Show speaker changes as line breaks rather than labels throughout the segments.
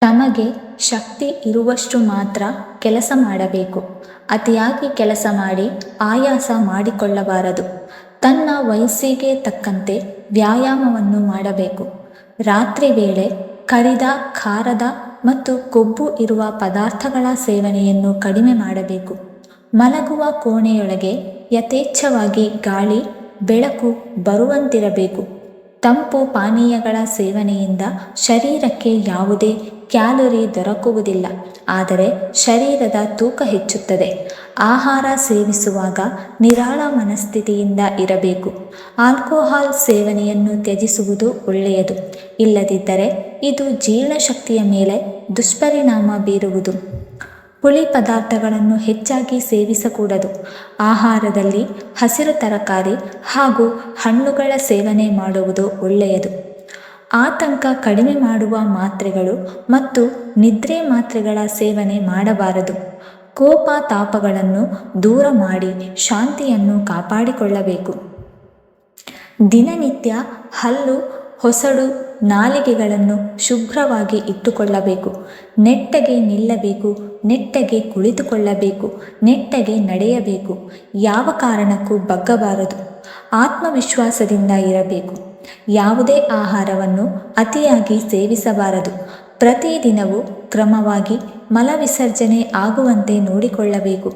ನಮಗೆ ಶಕ್ತಿ ಇರುವಷ್ಟು ಮಾತ್ರ ಕೆಲಸ ಮಾಡಬೇಕು. ಅತಿಯಾಗಿ ಕೆಲಸ ಮಾಡಿ ಆಯಾಸ ಮಾಡಿಕೊಳ್ಳಬಾರದು. ತನ್ನ ವಯಸ್ಸಿಗೆ ತಕ್ಕಂತೆ ವ್ಯಾಯಾಮವನ್ನು ಮಾಡಬೇಕು. ರಾತ್ರಿ ವೇಳೆ ಕರಿದ, ಖಾರದ ಮತ್ತು ಕೊಬ್ಬು ಇರುವ ಪದಾರ್ಥಗಳ ಸೇವನೆಯನ್ನು ಕಡಿಮೆ ಮಾಡಬೇಕು. ಮಲಗುವ ಕೋಣೆಯೊಳಗೆ ಯಥೇಚ್ಛವಾಗಿ ಗಾಳಿ, ಬೆಳಕು ಬರುವಂತಿರಬೇಕು. ತಂಪು ಪಾನೀಯಗಳ ಸೇವನೆಯಿಂದ ಶರೀರಕ್ಕೆ ಯಾವುದೇ ಕ್ಯಾಲೋರಿ ದೊರಕುವುದಿಲ್ಲ, ಆದರೆ ಶರೀರದ ತೂಕ ಹೆಚ್ಚುತ್ತದೆ. ಆಹಾರ ಸೇವಿಸುವಾಗ ನಿರಾಳ ಮನಸ್ಥಿತಿಯಿಂದ ಇರಬೇಕು. ಆಲ್ಕೋಹಾಲ್ ಸೇವನೆಯನ್ನು ತ್ಯಜಿಸುವುದು ಒಳ್ಳೆಯದು. ಇಲ್ಲದಿದ್ದರೆ ಇದು ಜೀರ್ಣಶಕ್ತಿಯ ಮೇಲೆ ದುಷ್ಪರಿಣಾಮ ಬೀರುವುದು. ಹುಳಿ ಪದಾರ್ಥಗಳನ್ನು ಹೆಚ್ಚಾಗಿ ಸೇವಿಸಕೂಡದು. ಆಹಾರದಲ್ಲಿ ಹಸಿರು ತರಕಾರಿ ಹಾಗೂ ಹಣ್ಣುಗಳ ಸೇವನೆ ಮಾಡುವುದು ಒಳ್ಳೆಯದು. ಆತಂಕ ಕಡಿಮೆ ಮಾಡುವ ಮಾತ್ರೆಗಳು ಮತ್ತು ನಿದ್ರೆ ಮಾತ್ರೆಗಳ ಸೇವನೆ ಮಾಡಬಾರದು. ಕೋಪ ತಾಪಗಳನ್ನು ದೂರ ಮಾಡಿ ಶಾಂತಿಯನ್ನು ಕಾಪಾಡಿಕೊಳ್ಳಬೇಕು. ದಿನನಿತ್ಯ ಹಲ್ಲು, ಹೊಸಡು, ನಾಲಿಗೆಗಳನ್ನು ಶುಭ್ರವಾಗಿ ಇಟ್ಟುಕೊಳ್ಳಬೇಕು. ನೆಟ್ಟಗೆ ನಿಲ್ಲಬೇಕು, ನೆಟ್ಟಗೆ ಕುಳಿತುಕೊಳ್ಳಬೇಕು, ನೆಟ್ಟಗೆ ನಡೆಯಬೇಕು. ಯಾವ ಕಾರಣಕ್ಕೂ ಬಗ್ಗಬಾರದು. ಆತ್ಮವಿಶ್ವಾಸದಿಂದ ಇರಬೇಕು. ಯಾವುದೇ ಆಹಾರವನ್ನು ಅತಿಯಾಗಿ ಸೇವಿಸಬಾರದು. ಪ್ರತಿದಿನವೂ ಕ್ರಮವಾಗಿ ಮಲವಿಸರ್ಜನೆ ಆಗುವಂತೆ ನೋಡಿಕೊಳ್ಳಬೇಕು.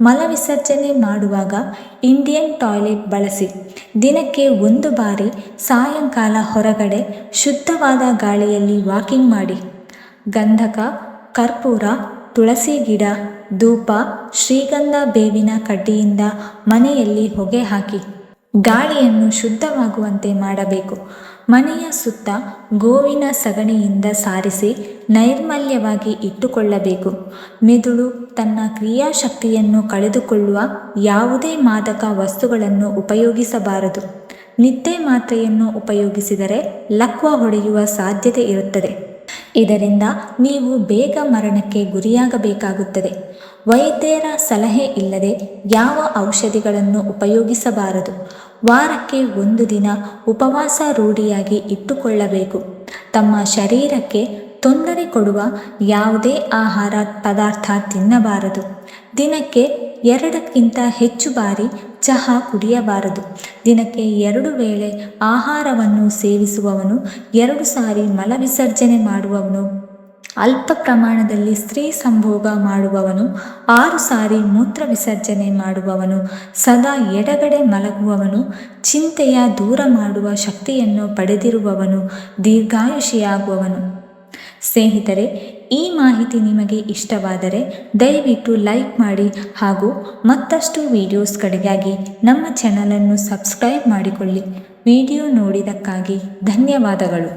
ಮಲವಿಸರ್ಜನೆ ಮಾಡುವಾಗ ಇಂಡಿಯನ್ ಟಾಯ್ಲೆಟ್ ಬಳಸಿ. ದಿನಕ್ಕೆ 1 ಬಾರಿ ಸಾಯಂಕಾಲ ಹೊರಗಡೆ ಶುದ್ಧವಾದ ಗಾಳಿಯಲ್ಲಿ ವಾಕಿಂಗ್ ಮಾಡಿ. ಗಂಧಕ, ಕರ್ಪೂರ, ತುಳಸಿ ಗಿಡ, ಧೂಪ, ಶ್ರೀಗಂಧ, ಬೇವಿನ ಕಡ್ಡಿಯಿಂದ ಮನೆಯಲ್ಲಿ ಹೊಗೆ ಹಾಕಿ ಗಾಳಿಯನ್ನು ಶುದ್ಧವಾಗುವಂತೆ ಮಾಡಬೇಕು. ಮನೆಯ ಸುತ್ತ ಗೋವಿನ ಸಗಣಿಯಿಂದ ಸಾರಿಸಿ ನೈರ್ಮಲ್ಯವಾಗಿ ಇಟ್ಟುಕೊಳ್ಳಬೇಕು. ಮೆದುಳು ತನ್ನ ಕ್ರಿಯಾಶಕ್ತಿಯನ್ನು ಕಳೆದುಕೊಳ್ಳುವ ಯಾವುದೇ ಮಾದಕ ವಸ್ತುಗಳನ್ನು ಉಪಯೋಗಿಸಬಾರದು. ನಿದ್ದೆ ಮಾತ್ರೆಯನ್ನು ಉಪಯೋಗಿಸಿದರೆ ಲಕ್ವ ಹೊಡೆಯುವ ಸಾಧ್ಯತೆ ಇರುತ್ತದೆ. ಇದರಿಂದ ನೀವು ಬೇಗ ಮರಣಕ್ಕೆ ಗುರಿಯಾಗಬೇಕಾಗುತ್ತದೆ. ವೈದ್ಯರ ಸಲಹೆ ಇಲ್ಲದೆ ಯಾವ ಔಷಧಿಗಳನ್ನು ಉಪಯೋಗಿಸಬಾರದು. ವಾರಕ್ಕೆ 1 ದಿನ ಉಪವಾಸ ರೂಢಿಯಾಗಿ ಇಟ್ಟುಕೊಳ್ಳಬೇಕು. ತಮ್ಮ ಶರೀರಕ್ಕೆ ತೊಂದರೆ ಕೊಡುವ ಯಾವುದೇ ಆಹಾರ ಪದಾರ್ಥ ತಿನ್ನಬಾರದು. ದಿನಕ್ಕೆ 2ಕ್ಕಿಂತ ಹೆಚ್ಚು ಬಾರಿ ಚಹಾ ಕುಡಿಯಬಾರದು. ದಿನಕ್ಕೆ 2 ವೇಳೆ ಆಹಾರವನ್ನು ಸೇವಿಸುವವನು, 2 ಸಾರಿ ಮಲವಿಸರ್ಜನೆ ಮಾಡುವವನು, ಅಲ್ಪ ಪ್ರಮಾಣದಲ್ಲಿ ಸ್ತ್ರೀ ಸಂಭೋಗ ಮಾಡುವವನು, 6 ಸಾರಿ ಮೂತ್ರ ವಿಸರ್ಜನೆ ಮಾಡುವವನು, ಸದಾ ಎಡಗಡೆ ಮಲಗುವವನು, ಚಿಂತೆಯ ದೂರ ಮಾಡುವ ಶಕ್ತಿಯನ್ನು ಪಡೆದಿರುವವನು ದೀರ್ಘಾಯುಷಿಯಾಗುವವನು. ಸ್ನೇಹಿತರೆ, ಈ ಮಾಹಿತಿ ನಿಮಗೆ ಇಷ್ಟವಾದರೆ ದಯವಿಟ್ಟು ಲೈಕ್ ಮಾಡಿ ಹಾಗೂ ಮತ್ತಷ್ಟು ವಿಡಿಯೋಸ್ಗಳಿಗಾಗಿ ನಮ್ಮ ಚಾನಲನ್ನು ಸಬ್ಸ್ಕ್ರೈಬ್ ಮಾಡಿಕೊಳ್ಳಿ. ವಿಡಿಯೋ ನೋಡಿದ್ದಕ್ಕಾಗಿ ಧನ್ಯವಾದಗಳು.